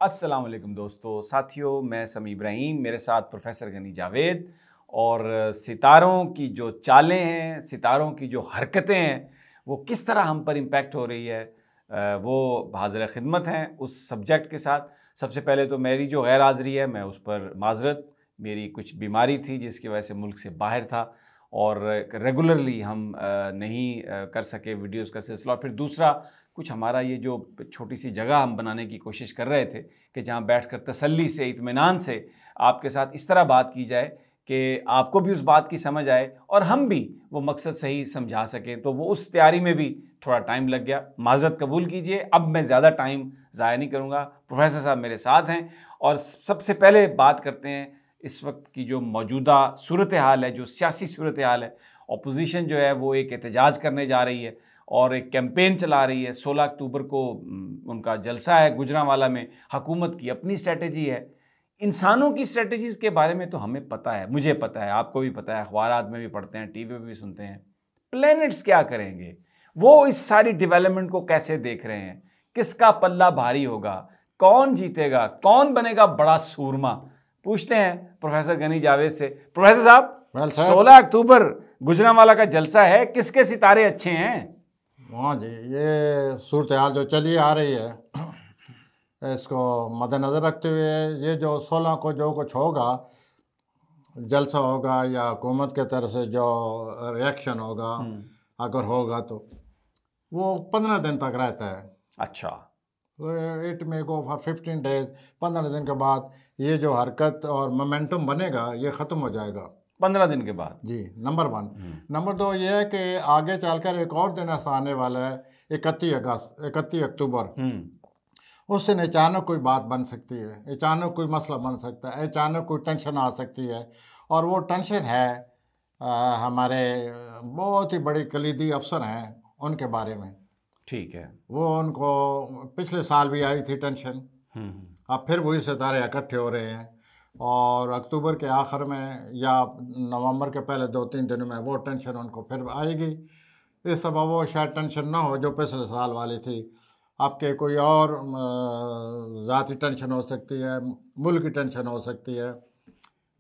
अस्सलाम वालेकुम दोस्तों, साथियों, मैं समी इब्राहिम, मेरे साथ प्रोफेसर गनी जावेद। और सितारों की जो चालें हैं, सितारों की जो हरकतें हैं, वो किस तरह हम पर इम्पैक्ट हो रही है, वो हाज़िर खिदमत हैं उस सब्जेक्ट के साथ। सबसे पहले तो मेरी जो गैर हाज़िरी है, मैं उस पर माज़रत, मेरी कुछ बीमारी थी जिसकी वजह से मुल्क से बाहर था और रेगुलरली हम नहीं कर सके वीडियोज़ का सिलसिला। और फिर दूसरा, कुछ हमारा ये जो छोटी सी जगह हम बनाने की कोशिश कर रहे थे कि जहाँ बैठकर तसल्ली से, इत्मीनान से आपके साथ इस तरह बात की जाए कि आपको भी उस बात की समझ आए और हम भी वो मकसद सही समझा सकें, तो वो उस तैयारी में भी थोड़ा टाइम लग गया। माज़रत कबूल कीजिए, अब मैं ज़्यादा टाइम ज़ाया नहीं करूँगा। प्रोफेसर साहब मेरे साथ हैं और सबसे पहले बात करते हैं इस वक्त की जो मौजूदा सूरत हाल है, जो सियासी सूरत हाल है। अपोजिशन जो है वो एक एहतजाज करने जा रही है और एक कैंपेन चला रही है। 16 अक्टूबर को उनका जलसा है गुजरांवाला में। हुकूमत की अपनी स्ट्रेटजी है। इंसानों की स्ट्रेटजीज़ के बारे में तो हमें पता है, मुझे पता है, आपको भी पता है, अखबारात में भी पढ़ते हैं, टीवी पे भी सुनते हैं। प्लैनेट्स क्या करेंगे, वो इस सारी डेवलपमेंट को कैसे देख रहे हैं, किसका पल्ला भारी होगा, कौन जीतेगा, कौन बनेगा बड़ा सूरमा, पूछते हैं प्रोफेसर गनी जावेद से। प्रोफेसर साहब, 16 अक्टूबर गुजरांवाला का जलसा है, किसके सितारे अच्छे हैं? हाँ जी, ये सूरत हाल जो चली आ रही है, इसको मद्देनज़र रखते हुए ये जो 16 को जो कुछ होगा, जलसा होगा या हुकूमत के तरफ से जो रिएक्शन होगा, अगर होगा तो वो 15 दिन तक रहता है। अच्छा, it may go for 15 days. 15 दिन के बाद ये जो हरकत और मोमेंटम बनेगा ये ख़त्म हो जाएगा 15 दिन के बाद। जी, नंबर 1। नंबर 2 ये है कि आगे चलकर एक और दिन ऐसा आने वाला है, 31 अक्टूबर। उस दिन अचानक कोई बात बन सकती है, अचानक कोई मसला बन सकता है, अचानक कोई टेंशन आ सकती है। और वो टेंशन है हमारे बहुत ही बड़ी कलीदी अफसर हैं उनके बारे में। ठीक है। वो उनको पिछले साल भी आई थी टेंशन, अब फिर वही सितारे इकट्ठे हो रहे हैं और अक्टूबर के आखिर में या नवंबर के पहले 2-3 दिनों में वो टेंशन उनको फिर आएगी। इस सबब वो शायद टेंशन ना हो जो पिछले साल वाली थी, आपके कोई और ज़ाती टेंशन हो सकती है, मुल्क की टेंशन हो सकती है।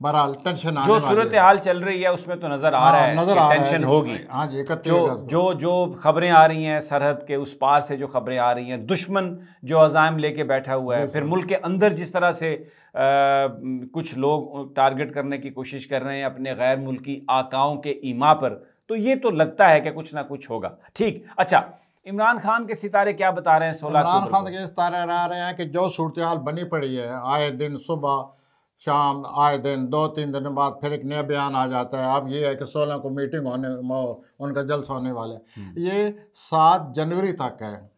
बहरहाल टेंशन आने जो वाली सूरत है। हाल चल रही है उसमें तो नज़र आ रहा है नज़र कि आ रहा टेंशन है होगी। हाँ जी, 31 जो अगस्त जो जो खबरें आ रही हैं, सरहद के उस पार से जो खबरें आ रही हैं, दुश्मन जो अज़ाइम लेके बैठा हुआ है, फिर मुल्क के अंदर जिस तरह से कुछ लोग टारगेट करने की कोशिश कर रहे हैं अपने गैर मुल्की आकाओं के ईमा पर, तो ये तो लगता है कि कुछ ना कुछ होगा। ठीक, अच्छा, इमरान खान के सितारे क्या बता रहे हैं 16 इमरान अक्टूबर खान को? के सितारे आ रहे हैं कि जो सूरत हाल बनी पड़ी है, आए दिन सुबह शाम, आए दिन 2-3 दिन बाद फिर एक नया बयान आ जाता है। अब ये है कि 16 को मीटिंग होने, उनका जलसा होने वाला है। ये 7 जनवरी तक है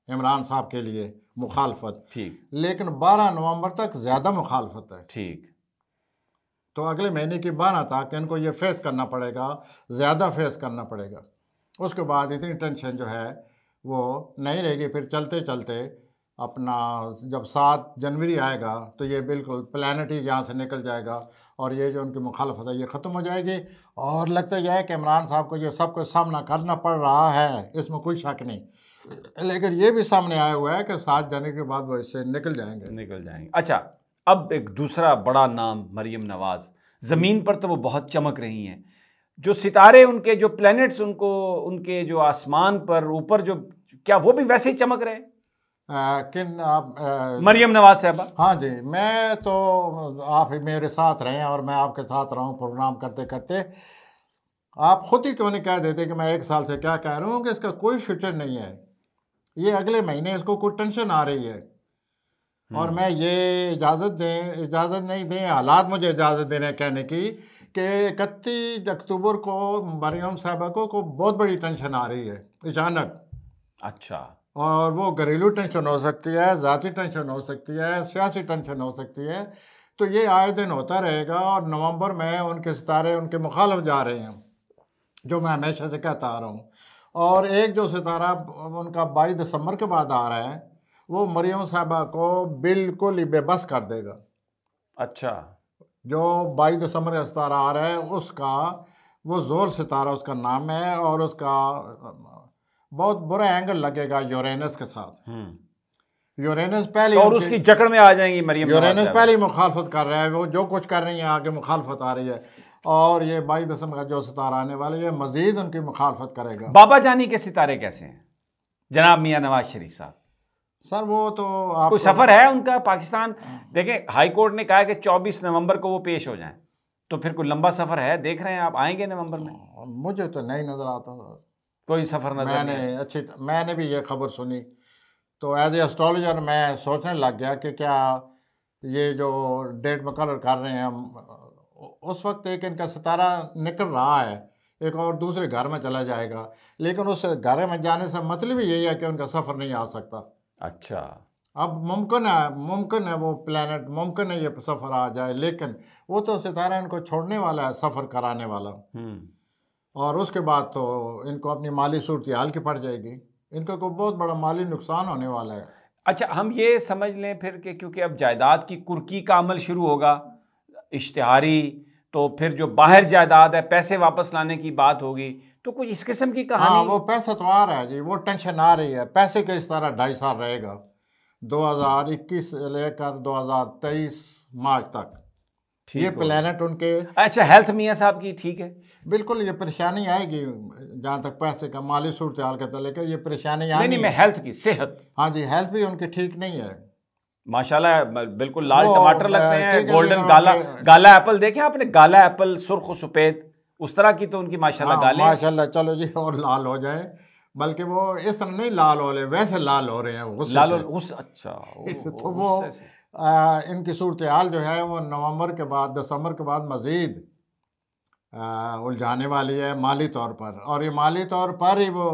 इमरान साहब के लिए मुखालफत। ठीक, लेकिन 12 नवंबर तक ज़्यादा मुखालफत है। ठीक, तो अगले महीने की 12 तक इनको ये फेस करना पड़ेगा, ज़्यादा फेस करना पड़ेगा। उसके बाद इतनी टेंशन जो है वो नहीं रहेगी। फिर चलते चलते अपना जब 7 जनवरी आएगा तो ये बिल्कुल प्लानट ही यहाँ से निकल जाएगा और ये जो उनकी मुखालफत है ये ख़त्म हो जाएगी। और लगता यह है कि इमरान साहब को ये सब कुछ सामना करना पड़ रहा है, इसमें कोई शक नहीं। लेकिन ये भी सामने आया हुआ है कि 7 जनवरी के बाद वो इससे निकल जाएंगे। अच्छा, अब एक दूसरा बड़ा नाम, मरियम नवाज। ज़मीन पर तो वो बहुत चमक रही हैं, जो सितारे उनके, जो प्लैनेट्स उनको, उनके जो आसमान पर ऊपर, जो क्या वो भी वैसे ही चमक रहे हैं? किन आप मरियम नवाज साहबा? हाँ जी, मैं तो आप मेरे साथ रहे हैं और मैं आपके साथ रहा हूँ प्रोग्राम करते करते। आप खुद ही क्यों नहीं कह देते कि मैं 1 साल से क्या कह रहा हूँ कि इसका कोई फ्यूचर नहीं है। ये अगले महीने इसको कोई टेंशन आ रही है और मैं ये इजाज़त नहीं दें, हालात मुझे इजाज़त दे रहे हैं कहने की कि 31 अक्टूबर को मरियम साहबा को बहुत बड़ी टेंशन आ रही है अचानक। अच्छा, और वो घरेलू टेंशन हो सकती है, ज़ाती टेंशन हो सकती है, सियासी टेंशन हो सकती है। तो ये आए दिन होता रहेगा और नवंबर में उनके सितारे उनके मुखालिफ जा रहे हैं, जो मैं हमेशा से कहता आ रहा हूँ। और एक जो सितारा उनका 22 दिसंबर के बाद आ रहा है वो मरियम साहबा को बिल्कुल ही बेबस कर देगा। अच्छा, जो 22 दिसंबर का सितारा आ रहा है उसका, वो जोल सितारा उसका नाम है और उसका बहुत बुरा एंगल लगेगा यूरेनस के साथ। यूरेनस पहले और उसकी जकड़ में आ जाएंगी मरियम नवाज यूरेनस साहब। पहले ही मुखालफत कर रहा है, वो जो कुछ कर रही है आगे मुखालफत आ रही है, और ये 22 दिसंबर का जो सितारा आने वाला है ये मजीद उनकी मुखालफत करेगा। बाबा जानी के सितारे कैसे हैं जनाब मियां नवाज शरीफ साहब? सर वो तो कोई सफर है उनका पाकिस्तान? देखें, हाई कोर्ट ने कहा है कि 24 नवंबर को वो पेश हो जाएं, तो फिर कोई लंबा सफर है? देख रहे हैं आप, आएंगे नवंबर में? मुझे तो नहीं नजर आता सर, कोई सफर नजर नहीं। मैंने भी ये खबर सुनी तो एज ए एस्ट्रोलॉजर मैं सोचने लग गया कि क्या ये जो डेट मुकर्रर कर रहे हैं हम, उस वक्त एक इनका सितारा निकल रहा है, एक और दूसरे घर में चला जाएगा, लेकिन उस घर में जाने से मतलब ही यही है कि उनका सफ़र नहीं आ सकता। अच्छा, अब मुमकिन है वो प्लेनेट, मुमकिन है ये सफ़र आ जाए, लेकिन वो तो सितारा इनको छोड़ने वाला है, सफ़र कराने वाला। और उसके बाद तो इनको अपनी माली सूरत हाल की पड़ जाएगी, इनको कोई बहुत बड़ा माली नुकसान होने वाला है। अच्छा, हम ये समझ लें फिर कि क्योंकि अब जायदाद की कुर्की का अमल शुरू होगा इश्तिहारी, तो फिर जो बाहर जायदाद है पैसे वापस लाने की बात होगी, तो कुछ इस किस्म की कहानी? हाँ, वो पैसा तो आ रहा है जी, वो टेंशन आ रही है। पैसे के इस तरह 2.5 साल रहेगा, 2021 से लेकर 2023 मार्च तक ये प्लेनेट उनके। अच्छा, हेल्थ मियाँ साहब की ठीक है? बिल्कुल, ये परेशानी आएगी जहाँ तक पैसे का माली सूरत हाल का लेकर ये परेशानी आएगी। नहीं, मैं हेल्थ की, सेहत। हाँ जी, हेल्थ भी उनकी ठीक नहीं है। माशाल्लाह, बिल्कुल लाल टमाटर लगते हैं, गोल्डन गाला एप्पल देखे आपने? गाला एप्पल, सुर्ख सफेद, उस तरह की तो उनकी माशाल्लाह गालें। माशाल्लाह, चलो जी और लाल हो जाए, बल्कि वो इस तरह नहीं लाल हो रहे, वैसे लाल हो रहे हैं गुस्से से। अच्छा तो वो इनकी सूरत हाल जो है वो नवंबर के बाद, दिसंबर के बाद मज़ीद उलझाने वाली है माली तौर पर, और ये माली तौर पर ही वो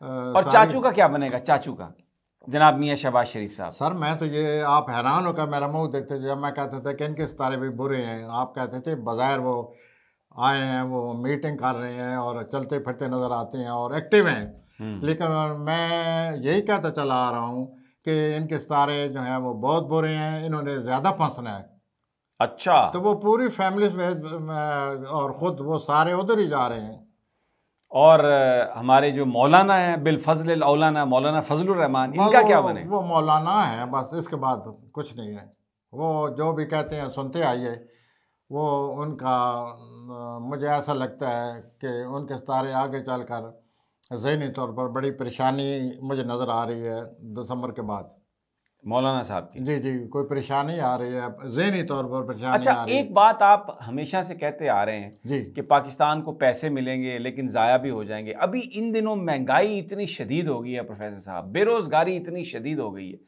और चाचू का क्या बनेगा? चाचू का जनाब मियाँ शहबाज शरीफ साहब। सर मैं तो ये, आप हैरान होकर मेरा मुंह देखते थे जब मैं कहते थे कि इनके सितारे भी बुरे हैं, आप कहते थे बज़ाहिर वो आए हैं, वो मीटिंग कर रहे हैं और चलते फिरते नज़र आते हैं और एक्टिव हैं, लेकिन मैं यही कहता चला आ रहा हूँ कि इनके सितारे जो हैं वो बहुत बुरे हैं, इन्होंने ज़्यादा फंसना है। अच्छा, तो वो पूरी फैमिली और ख़ुद वो सारे उधर ही जा रहे हैं। और हमारे जो मौलाना हैं बिलफजल औलाना, मौलाना फजलुर रहमान, इनका क्या बने? वो मौलाना है बस, इसके बाद कुछ नहीं है। वो जो भी कहते हैं सुनते आइए, वो उनका मुझे ऐसा लगता है कि उनके सितारे आगे चलकर ज़हनी तौर पर बड़ी परेशानी मुझे नज़र आ रही है दिसंबर के बाद। मौलाना साहब की? जी, कोई परेशानी आ रही है, ज़हनी तौर पर परेशानी अच्छा, आ रही है। एक बात आप हमेशा से कहते आ रहे हैं जी कि पाकिस्तान को पैसे मिलेंगे लेकिन ज़ाया भी हो जाएंगे। अभी इन दिनों महंगाई इतनी शदीद हो गई है प्रोफेसर साहब, बेरोज़गारी इतनी शदीद हो गई है।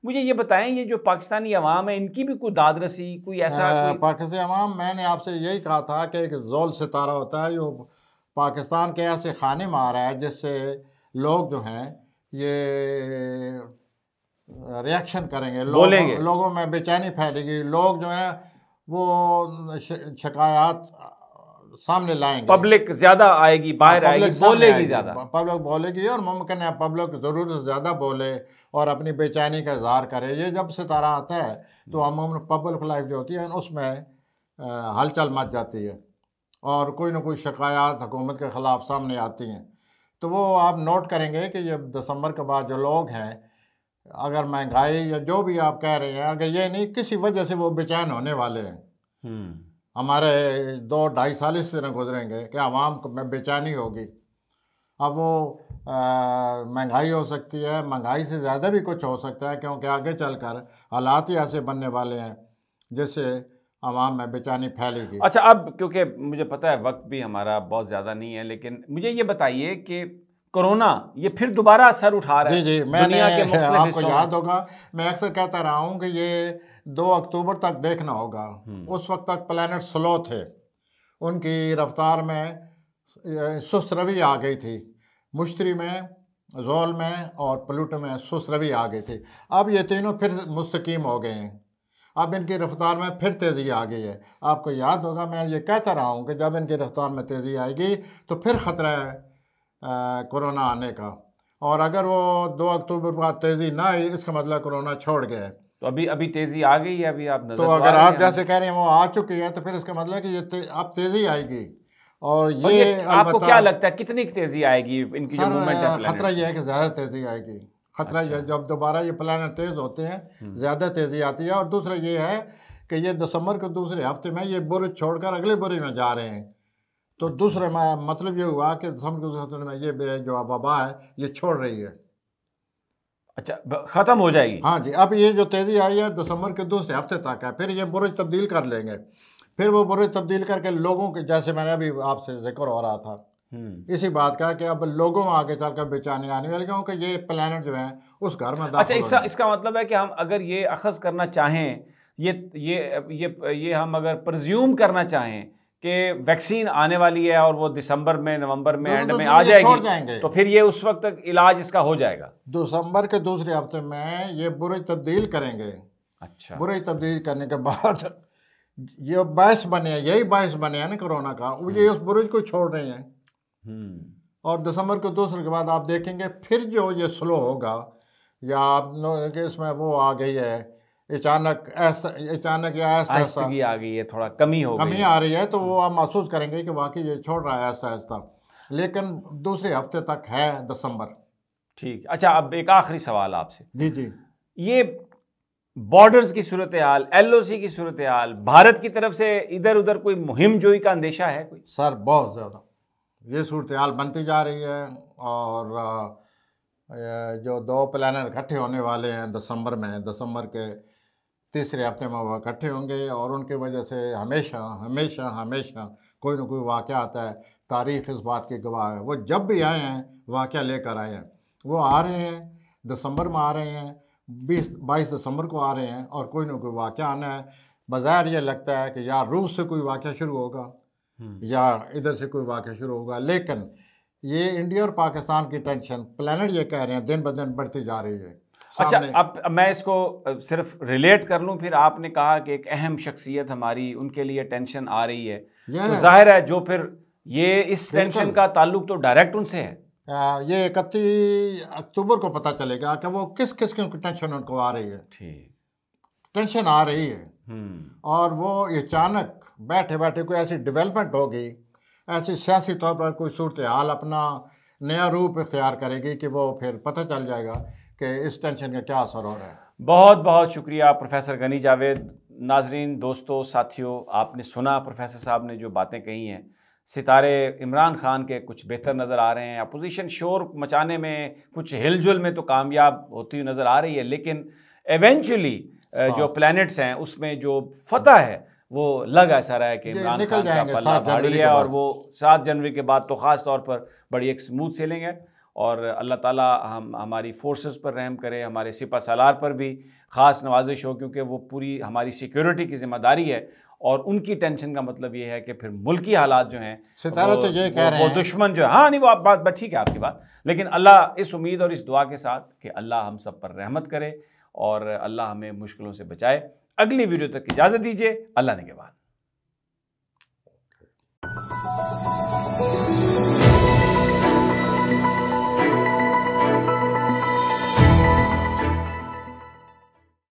मुझे ये बताएं, ये जो पाकिस्तानी अवाम है इनकी भी कोई दाद रसी, कोई ऐसा पाकिस्तानी अवाम, मैंने आपसे यही कहा था कि एक जोल सितारा होता है जो पाकिस्तान के ऐसे खाने में आ रहा है जिससे लोग जो हैं ये रिएक्शन करेंगे, लोगों में बेचैनी फैलेगी, लोग जो है वो शिकायत सामने लाएंगे, पब्लिक ज़्यादा आएगी, बाहर आएगी, बोलेगी ज़्यादा, पब्लिक बोलेगी, और मुमकिन है पब्लिक ज़रूरत से ज़्यादा बोले और अपनी बेचैनी का इजहार करे। ये जब सितारा आता है तो अमूमन पब्लिक लाइफ जो होती है उसमें हलचल मच जाती है और कोई ना कोई शिकायत हुकूमत के ख़िलाफ़ सामने आती हैं। तो वो आप नोट करेंगे कि ये दिसंबर के बाद जो लोग हैं, अगर महंगाई या जो भी आप कह रहे हैं, अगर ये नहीं किसी वजह से वो बेचैन होने वाले हैं। हमारे 2-2.5 साल इस तरह गुजरेंगे कि आवाम को में बेचैनी होगी। अब वो महंगाई हो सकती है, महंगाई से ज़्यादा भी कुछ हो सकता है, क्योंकि आगे चलकर हालात ही ऐसे बनने वाले हैं जिससे आवाम में बेचैनी फैलेगी। अच्छा, अब क्योंकि मुझे पता है वक्त भी हमारा बहुत ज़्यादा नहीं है, लेकिन मुझे ये बताइए कि कोरोना ये फिर दोबारा असर उठा रहा है। जी, मैंने आपको याद होगा, मैं अक्सर कहता रहा हूँ कि ये 2 अक्टूबर तक देखना होगा। उस वक्त तक प्लैनेट स्लो थे, उनकी रफ्तार में सुस्त रवि आ गई थी, मुश्तरी में, ज़ोल में और प्लूटो में सुस्त रवि आ गई थी। अब ये तीनों फिर मुस्तकीम हो गए हैं, अब इनकी रफ्तार में फिर तेज़ी आ गई है। आपको याद होगा मैं ये कहता रहा हूँ कि जब इनकी रफ्तार में तेज़ी आएगी तो फिर ख़तरा है कोरोना आने का, और अगर वो 2 अक्टूबर के बाद तेज़ी ना आई इसका मतलब कोरोना छोड़ गया है। तो अभी तेज़ी आ गई है, अभी आप तो अगर आप जैसे कह रहे हैं वो आ चुकी है, तो फिर इसका मतलब कि ये अब तेज़ी आएगी। और ये आपको क्या लगता है कितनी तेज़ी आएगी इनकी जो मूवमेंट है? खतरा ये है कि ज़्यादा तेज़ी आएगी, खतरा ये जब दोबारा ये प्लानट तेज़ होते हैं ज़्यादा तेज़ी आती है। और दूसरा ये है कि ये दिसंबर के दूसरे हफ्ते में ये बुर्ज छोड़कर अगले बुर्ज में जा रहे हैं। तो दूसरे में मतलब ये हुआ कि दिसंबर के दूसरे हफ्ते में ये जो वबा है ये छोड़ रही है। अच्छा, ख़त्म हो जाएगी। हाँ जी, अब ये जो तेज़ी आई है दिसंबर के दूसरे हफ्ते तक है, फिर ये बुर्ज तब्दील कर लेंगे। फिर वो बुर्ज तब्दील करके लोगों के, जैसे मैंने अभी आपसे जिक्र हो रहा था इसी बात का, कि अब लोगों में आगे चलकर बेचैनी आने वाली, क्योंकि ये प्लैनेट जो है उस घर में दाखिल। अच्छा, इसका मतलब है कि हम अगर ये अखज़ करना चाहें, ये हम अगर प्रज्यूम करना चाहें कि वैक्सीन आने वाली है और वो दिसंबर में, नवंबर में एंड में आ जाएगी, तो फिर ये उस वक्त तक इलाज इसका हो जाएगा। दिसंबर के दूसरे हफ्ते में ये बुर्ज तब्दील करेंगे। अच्छा, बुर्ज तब्दील करने के बाद ये बायस बने हैं, यही बायस बने हैं ना कोरोना का, वो ये उस बुर्ज को छोड़ रहे हैं। और दिसंबर के दूसरे के बाद आप देखेंगे फिर जो ये स्लो होगा, या आप इसमें वो आ गई है अचानक या ऐसा आ गई है, थोड़ा कमी आ रही है, तो वो आप महसूस करेंगे कि वाकई ये छोड़ रहा है ऐसा। लेकिन दूसरे हफ्ते तक है दिसंबर। ठीक। अच्छा, अब एक आखिरी सवाल आपसे। जी, ये बॉर्डर्स की सूरत हाल, LOC की सूरत हाल, भारत की तरफ से इधर उधर कोई मुहिम जोई का अंदेशा है कोई? सर बहुत ज़्यादा ये सूरत हाल बनती जा रही है। और जो 2 प्लानट इकट्ठे होने वाले हैं दिसंबर में, दिसंबर के तीसरे हफ्ते में वो इकट्ठे होंगे, और उनकी वजह से हमेशा हमेशा हमेशा कोई ना कोई वाक़या आता है। तारीख़ इस बात की गवाह है, वो जब भी आए हैं वाक़या लेकर आए हैं। वो आ रहे हैं दिसंबर में, आ रहे हैं 22 दिसंबर को आ रहे हैं, और कोई ना कोई वाक़या आना है। बज़ाहिर ये लगता है कि या रूस से कोई वाक़या शुरू होगा या इधर से कोई वाक़या शुरू होगा, लेकिन ये इंडिया और पाकिस्तान की टेंशन, प्लानट ये कह रहे हैं, दिन ब दिन बढ़ती जा रही है। अच्छा, अब मैं इसको सिर्फ रिलेट कर लूँ, फिर आपने कहा कि एक अहम शख्सियत हमारी, उनके लिए टेंशन आ रही है, तो जाहिर है जो फिर ये इस टेंशन का ताल्लुक तो डायरेक्ट उनसे है। ये 31 अक्टूबर को पता चलेगा कि वो किस किस की टेंशन उनको आ रही है। ठीक, टेंशन आ रही है। और वो अचानक बैठे बैठे कोई ऐसी डेवलपमेंट होगी, ऐसी सियासी तौर पर कोई सूरत हाल अपना नया रूप इख्तियार करेगी कि वो फिर पता चल जाएगा कि इस टेंशन का क्या असर हो रहा है। बहुत बहुत शुक्रिया प्रोफेसर गनी जावेद। नाजरीन, दोस्तों, साथियों, आपने सुना प्रोफेसर साहब ने जो बातें कही हैं। सितारे इमरान खान के कुछ बेहतर नज़र आ रहे हैं, अपोजिशन शोर मचाने में, कुछ हिलजुल में तो कामयाब होती हुई नज़र आ रही है, लेकिन एवेंचुअली जो प्लैनेट्स हैं उसमें जो फतह है वो लग ऐसा रहा है कि इमरान खान का पल्ला भारी है, और वो 7 जनवरी के बाद तो ख़ास तौर पर बड़ी एक स्मूथ सेलिंग है। और अल्लाह ताला हमारी फोर्सेस पर रहम करे, हमारे सिपा सालार पर भी ख़ास नवाजिश हो, क्योंकि वो पूरी हमारी सिक्योरिटी की ज़िम्मेदारी है। और उनकी टेंशन का मतलब ये है कि फिर मुल्की हालात जो हैं, सितारा तो ये कह रहे हैं, वो दुश्मन जो है, हाँ नहीं वो आप बात ठीक है आपकी बात, लेकिन अल्लाह इस उम्मीद और इस दुआ के साथ कि अल्लाह हम सब पर रहमत करे और अल्लाह हमें मुश्किलों से बचाए। अगली वीडियो तक इजाज़त दीजिए। अल्लाह ने के बाद।